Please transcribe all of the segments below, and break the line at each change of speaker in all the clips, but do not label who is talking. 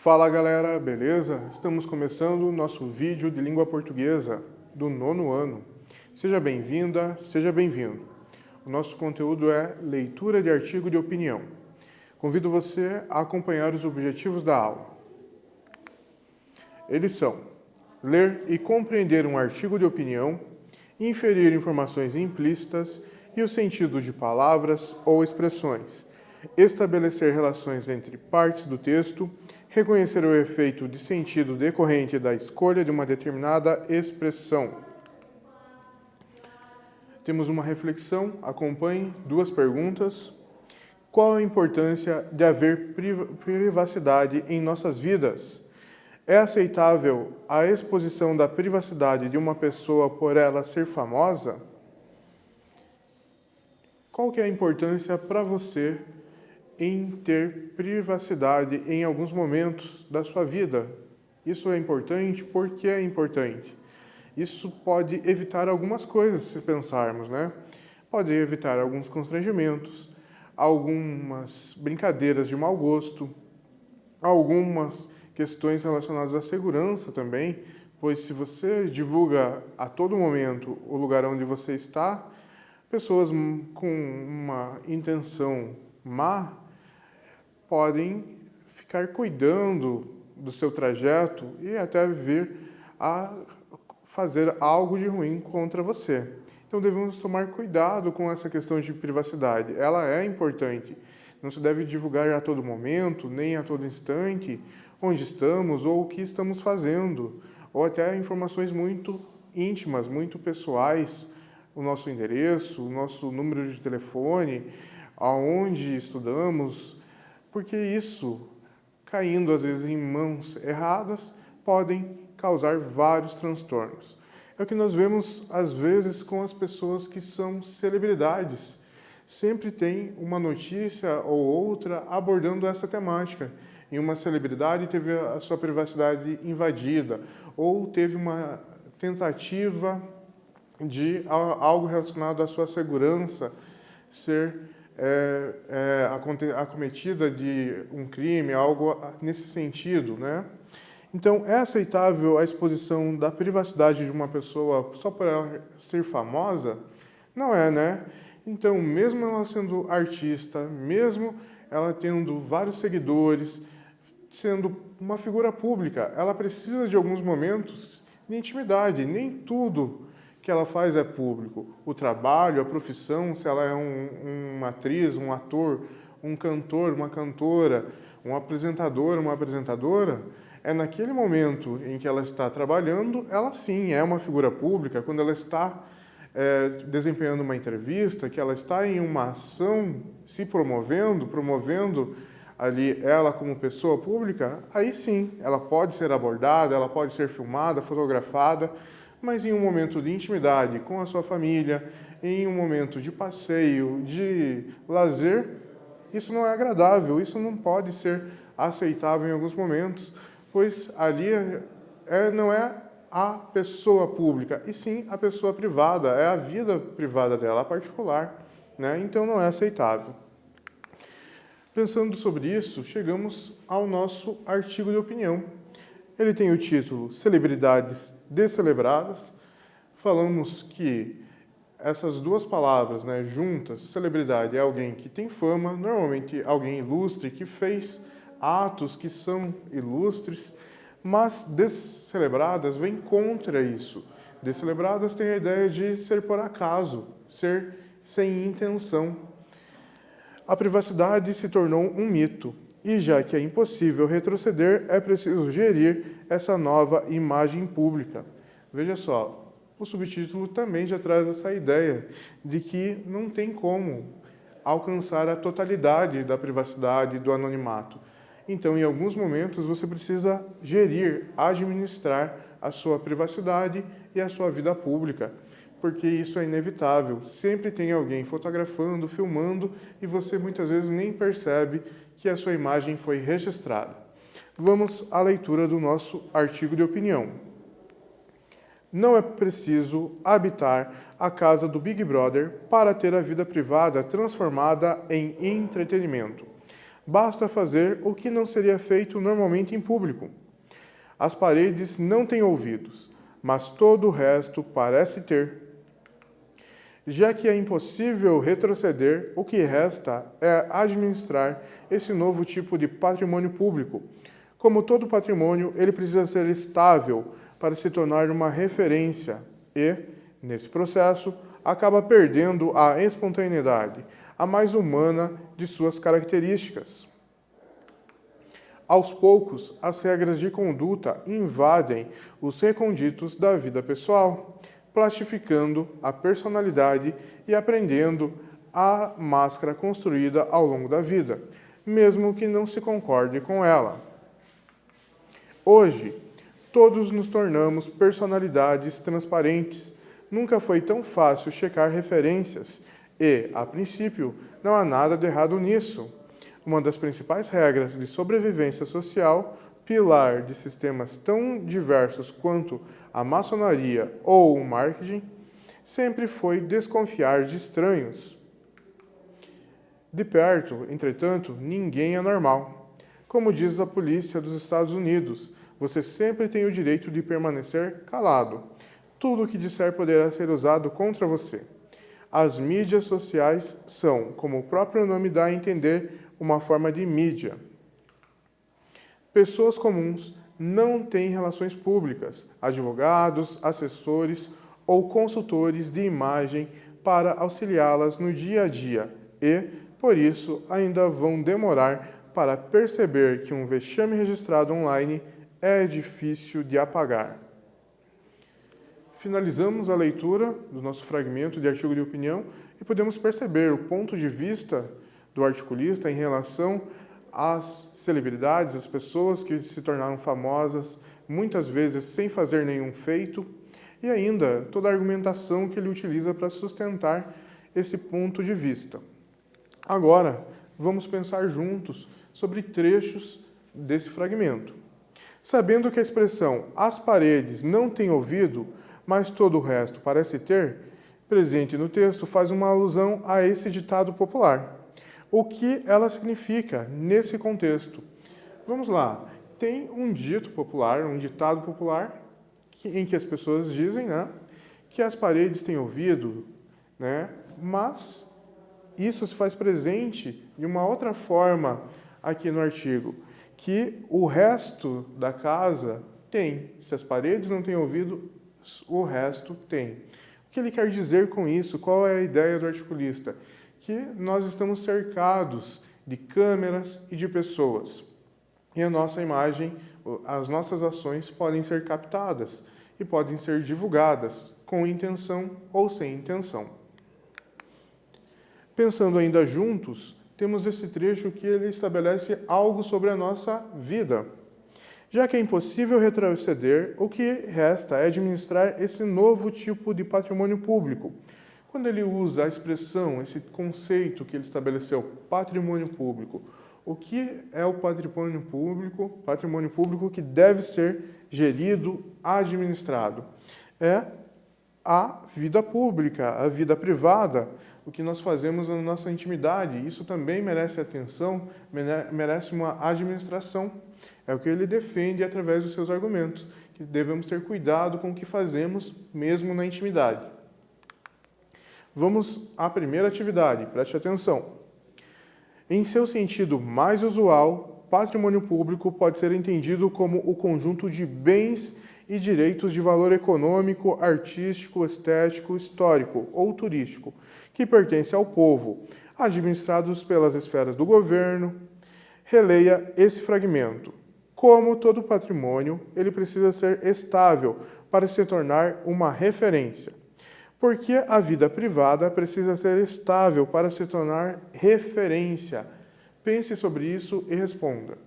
Fala galera, beleza? Estamos começando o nosso vídeo de língua portuguesa do 9º ano. Seja bem-vinda, seja bem-vindo. O nosso conteúdo é leitura de artigo de opinião. Convido você a acompanhar os objetivos da aula. Eles são: ler e compreender um artigo de opinião, inferir informações implícitas e o sentido de palavras ou expressões, estabelecer relações entre partes do texto, reconhecer o efeito de sentido decorrente da escolha de uma determinada expressão. Temos uma reflexão, acompanhe, 2 perguntas. Qual a importância de haver privacidade em nossas vidas? É aceitável a exposição da privacidade de uma pessoa por ela ser famosa? Qual que é a importância para você em ter privacidade em alguns momentos da sua vida? Isso é importante? Por que é importante? Isso pode evitar algumas coisas, se pensarmos, né? Pode evitar alguns constrangimentos, algumas brincadeiras de mau gosto, algumas questões relacionadas à segurança também, pois se você divulga a todo momento o lugar onde você está, pessoas com uma intenção má podem ficar cuidando do seu trajeto e até vir a fazer algo de ruim contra você. Então devemos tomar cuidado com essa questão de privacidade. Ela é importante. Não se deve divulgar a todo momento, nem a todo instante, onde estamos ou o que estamos fazendo, ou até informações muito íntimas, muito pessoais, o nosso endereço, o nosso número de telefone, aonde estudamos, porque isso, caindo às vezes em mãos erradas, podem causar vários transtornos. É o que nós vemos às vezes com as pessoas que são celebridades. Sempre tem uma notícia ou outra abordando essa temática. Em uma celebridade teve a sua privacidade invadida, ou teve uma tentativa de algo relacionado à sua segurança ser acometida de um crime, algo nesse sentido, né? Então, é aceitável a exposição da privacidade de uma pessoa só por ela ser famosa? Não é, né? Então, mesmo ela sendo artista, mesmo ela tendo vários seguidores, sendo uma figura pública, ela precisa de alguns momentos de intimidade. Nem tudo que ela faz é público. O trabalho, a profissão, se ela é uma atriz, um ator, um cantor, uma cantora, um apresentador, uma apresentadora, é naquele momento em que ela está trabalhando, ela sim é uma figura pública. Quando ela está desempenhando uma entrevista, que ela está em uma ação, se promovendo ali ela como pessoa pública, aí sim, ela pode ser abordada, ela pode ser filmada, fotografada, mas em um momento de intimidade com a sua família, em um momento de passeio, de lazer, isso não é agradável, isso não pode ser aceitável em alguns momentos, pois ali não é a pessoa pública, e sim a pessoa privada, é a vida privada dela, a particular, né? Então não é aceitável. Pensando sobre isso, chegamos ao nosso artigo de opinião. Ele tem o título Celebridades Descelebradas. Falamos que essas duas palavras, né, juntas, celebridade é alguém que tem fama, normalmente alguém ilustre, que fez atos que são ilustres, mas descelebradas vem contra isso. Descelebradas têm a ideia de ser por acaso, ser sem intenção. A privacidade se tornou um mito, e já que é impossível retroceder, é preciso gerir essa nova imagem pública. Veja só, o subtítulo também já traz essa ideia de que não tem como alcançar a totalidade da privacidade do anonimato. Então, em alguns momentos, você precisa gerir, administrar a sua privacidade e a sua vida pública, porque isso é inevitável. Sempre tem alguém fotografando, filmando, e você muitas vezes nem percebe que a sua imagem foi registrada. Vamos à leitura do nosso artigo de opinião. Não é preciso habitar a casa do Big Brother para ter a vida privada transformada em entretenimento. Basta fazer o que não seria feito normalmente em público. As paredes não têm ouvidos, mas todo o resto parece ter. Já que é impossível retroceder, o que resta é administrar esse novo tipo de patrimônio público. Como todo patrimônio, ele precisa ser estável para se tornar uma referência e, nesse processo, acaba perdendo a espontaneidade, a mais humana de suas características. Aos poucos, as regras de conduta invadem os reconditos da vida pessoal, plastificando a personalidade e aprendendo a máscara construída ao longo da vida, mesmo que não se concorde com ela. Hoje, todos nos tornamos personalidades transparentes. Nunca foi tão fácil checar referências e, a princípio, não há nada de errado nisso. Uma das principais regras de sobrevivência social, pilar de sistemas tão diversos quanto a maçonaria ou o marketing, sempre foi desconfiar de estranhos. De perto, entretanto, ninguém é normal. Como diz a polícia dos Estados Unidos, você sempre tem o direito de permanecer calado. Tudo o que disser poderá ser usado contra você. As mídias sociais são, como o próprio nome dá a entender, uma forma de mídia. Pessoas comuns não têm relações públicas, advogados, assessores ou consultores de imagem para auxiliá-las no dia a dia e, por isso, ainda vão demorar para perceber que um vexame registrado online é difícil de apagar. Finalizamos a leitura do nosso fragmento de artigo de opinião e podemos perceber o ponto de vista do articulista em relação às celebridades, às pessoas que se tornaram famosas, muitas vezes sem fazer nenhum feito, e ainda toda a argumentação que ele utiliza para sustentar esse ponto de vista. Agora, vamos pensar juntos sobre trechos desse fragmento. Sabendo que a expressão "as paredes não têm ouvido, mas todo o resto parece ter", presente no texto, faz uma alusão a esse ditado popular. O que ela significa nesse contexto? Vamos lá. Tem um dito popular, um ditado popular, em que as pessoas dizem, que as paredes têm ouvido, mas isso se faz presente de uma outra forma aqui no artigo, que o resto da casa tem. Se as paredes não têm ouvido, o resto tem. O que ele quer dizer com isso? Qual é a ideia do articulista? Que nós estamos cercados de câmeras e de pessoas. E a nossa imagem, as nossas ações podem ser captadas e podem ser divulgadas com intenção ou sem intenção. Pensando ainda juntos, temos esse trecho que ele estabelece algo sobre a nossa vida. Já que é impossível retroceder, o que resta é administrar esse novo tipo de patrimônio público. Quando ele usa a expressão, esse conceito que ele estabeleceu, patrimônio público, o que é o patrimônio público? Patrimônio público que deve ser gerido, administrado. É a vida pública, a vida privada, o que nós fazemos na nossa intimidade. Isso também merece atenção, merece uma administração. É o que ele defende através dos seus argumentos, que devemos ter cuidado com o que fazemos mesmo na intimidade. Vamos à primeira atividade, preste atenção. Em seu sentido mais usual, patrimônio público pode ser entendido como o conjunto de bens e direitos de valor econômico, artístico, estético, histórico ou turístico, que pertence ao povo, administrados pelas esferas do governo. Releia esse fragmento. Como todo patrimônio, ele precisa ser estável para se tornar uma referência. Porque a vida privada precisa ser estável para se tornar referência. Pense sobre isso e responda.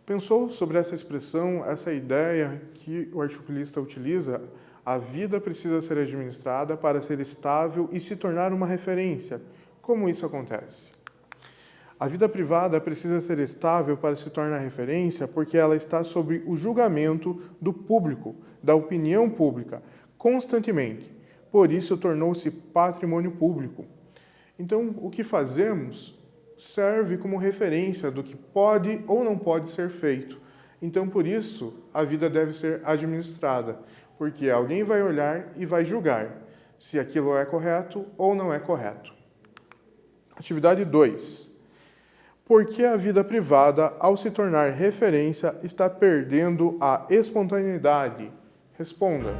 Pensou sobre essa expressão, essa ideia que o articulista utiliza? A vida precisa ser administrada para ser estável e se tornar uma referência. Como isso acontece? A vida privada precisa ser estável para se tornar referência porque ela está sob o julgamento do público, da opinião pública, constantemente. Por isso tornou-se patrimônio público. Então, o que fazemos serve como referência do que pode ou não pode ser feito. Então, por isso, a vida deve ser administrada, porque alguém vai olhar e vai julgar se aquilo é correto ou não é correto. Atividade 2. Por que a vida privada, ao se tornar referência, está perdendo a espontaneidade? Responda.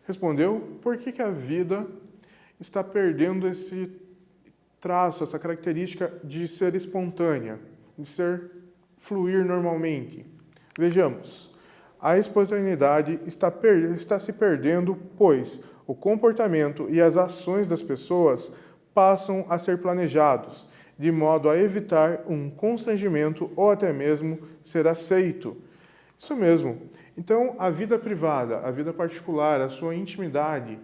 Respondeu, por que a vida está perdendo esse traço, essa característica de ser espontânea, de fluir normalmente? Vejamos, a espontaneidade está se perdendo, pois o comportamento e as ações das pessoas passam a ser planejados, de modo a evitar um constrangimento ou até mesmo ser aceito. Isso mesmo. Então, a vida privada, a vida particular, a sua intimidade,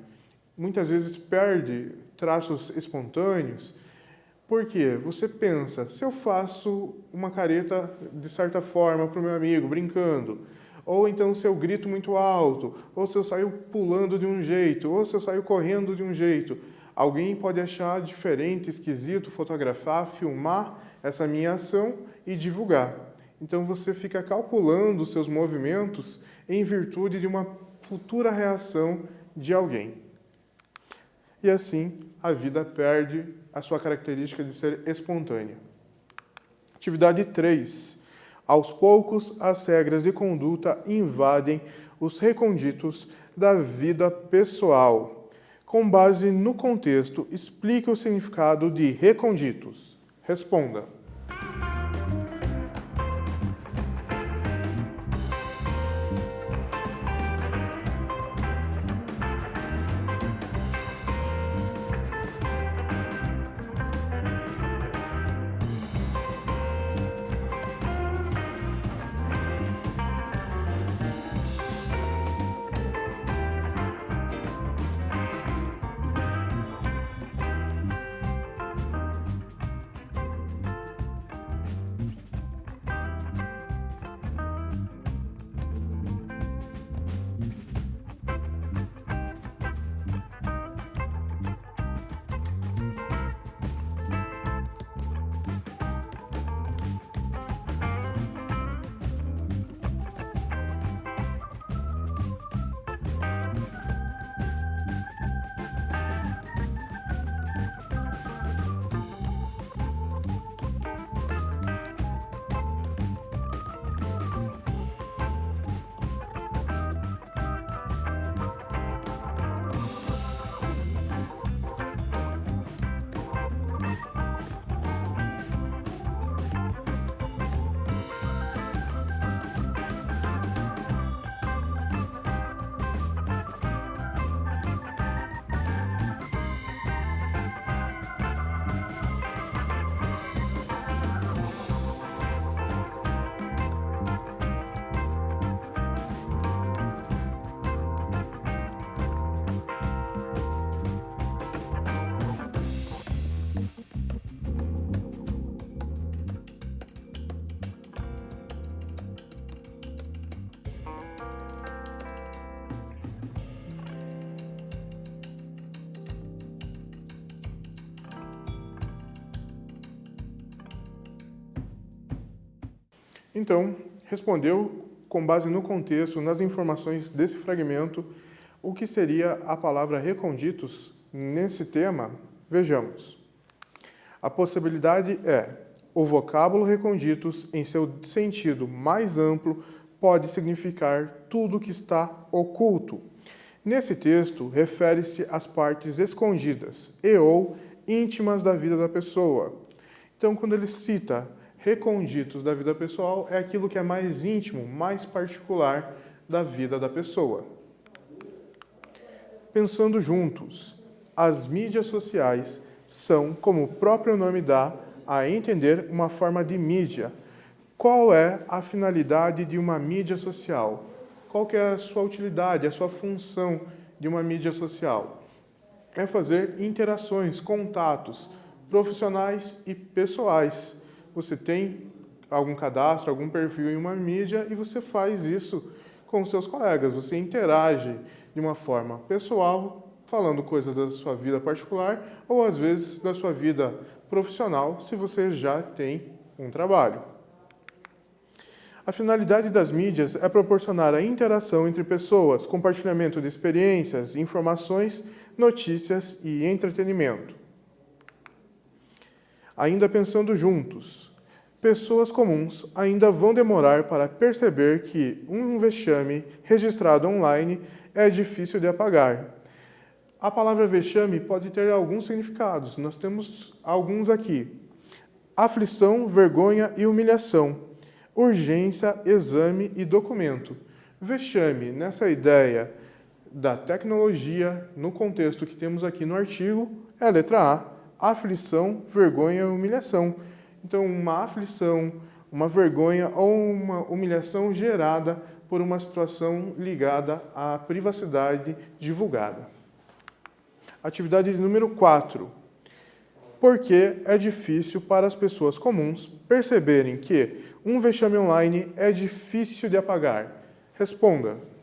muitas vezes perde traços espontâneos. Por quê? Você pensa, se eu faço uma careta de certa forma para o meu amigo, brincando, ou então se eu grito muito alto, ou se eu saio pulando de um jeito, ou se eu saio correndo de um jeito, alguém pode achar diferente, esquisito, fotografar, filmar essa minha ação e divulgar. Então você fica calculando os seus movimentos em virtude de uma futura reação de alguém. E assim, a vida perde a sua característica de ser espontânea. Atividade 3. Aos poucos, as regras de conduta invadem os reconditos da vida pessoal. Com base no contexto, explique o significado de reconditos. Responda. Então, respondeu com base no contexto, nas informações desse fragmento, o que seria a palavra reconditos nesse tema? Vejamos. A possibilidade é: o vocábulo reconditos, em seu sentido mais amplo, pode significar tudo que está oculto. Nesse texto, refere-se às partes escondidas e ou íntimas da vida da pessoa. Então, quando ele cita reconditos da vida pessoal, é aquilo que é mais íntimo, mais particular da vida da pessoa. Pensando juntos, as mídias sociais são, como o próprio nome dá a entender, uma forma de mídia. Qual é a finalidade de uma mídia social? Qual que é a sua utilidade, a sua função de uma mídia social? É fazer interações, contatos profissionais e pessoais. Você tem algum cadastro, algum perfil em uma mídia e você faz isso com seus colegas. Você interage de uma forma pessoal, falando coisas da sua vida particular ou, às vezes, da sua vida profissional, se você já tem um trabalho. A finalidade das mídias é proporcionar a interação entre pessoas, compartilhamento de experiências, informações, notícias e entretenimento. Ainda pensando juntos, pessoas comuns ainda vão demorar para perceber que um vexame registrado online é difícil de apagar. A palavra vexame pode ter alguns significados, nós temos alguns aqui: aflição, vergonha e humilhação, urgência, exame e documento. Vexame, nessa ideia da tecnologia, no contexto que temos aqui no artigo, é a letra A. Aflição, vergonha e humilhação. Então, uma aflição, uma vergonha ou uma humilhação gerada por uma situação ligada à privacidade divulgada. Atividade número 4. Por que é difícil para as pessoas comuns perceberem que um vexame online é difícil de apagar? Responda.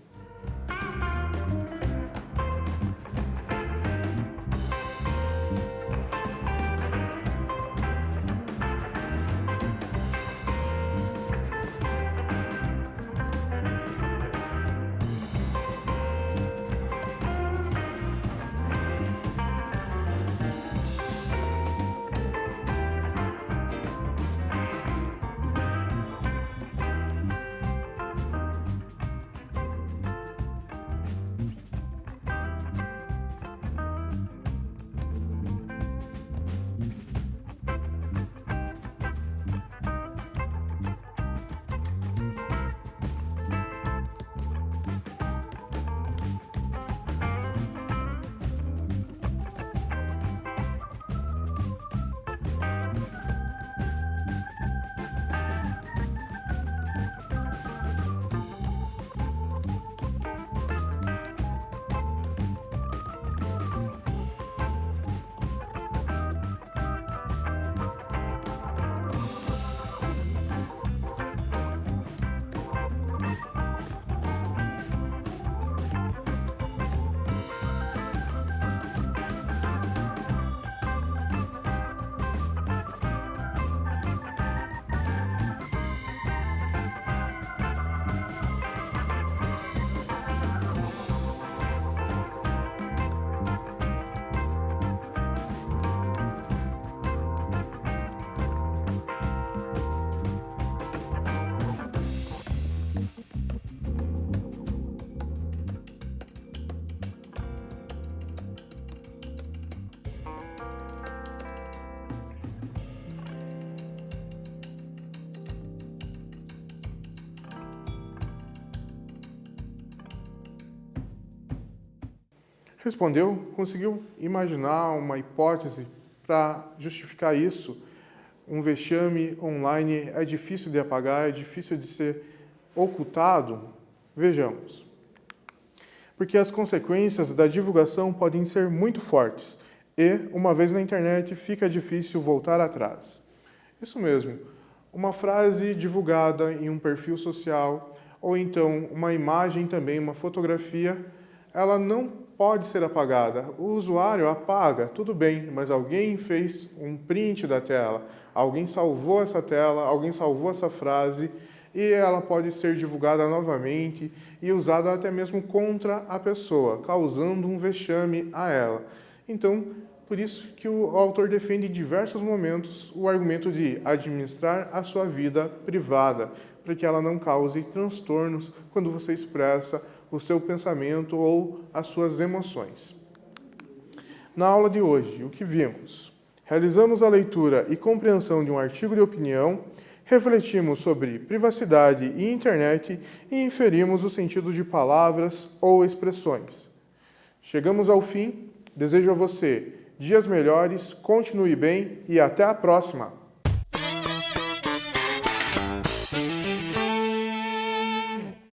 Respondeu, conseguiu imaginar uma hipótese para justificar isso. Um vexame online é difícil de apagar, é difícil de ser ocultado? Vejamos. Porque as consequências da divulgação podem ser muito fortes e, uma vez na internet, fica difícil voltar atrás. Isso mesmo, uma frase divulgada em um perfil social ou então uma imagem também, uma fotografia, ela não pode ser apagada. O usuário apaga, tudo bem, mas alguém fez um print da tela, alguém salvou essa tela, alguém salvou essa frase e ela pode ser divulgada novamente e usada até mesmo contra a pessoa, causando um vexame a ela. Então, por isso que o autor defende em diversos momentos o argumento de administrar a sua vida privada, para que ela não cause transtornos quando você expressa o seu pensamento ou as suas emoções. Na aula de hoje, o que vimos? Realizamos a leitura e compreensão de um artigo de opinião, refletimos sobre privacidade e internet e inferimos o sentido de palavras ou expressões. Chegamos ao fim. Desejo a você dias melhores, continue bem e até a próxima!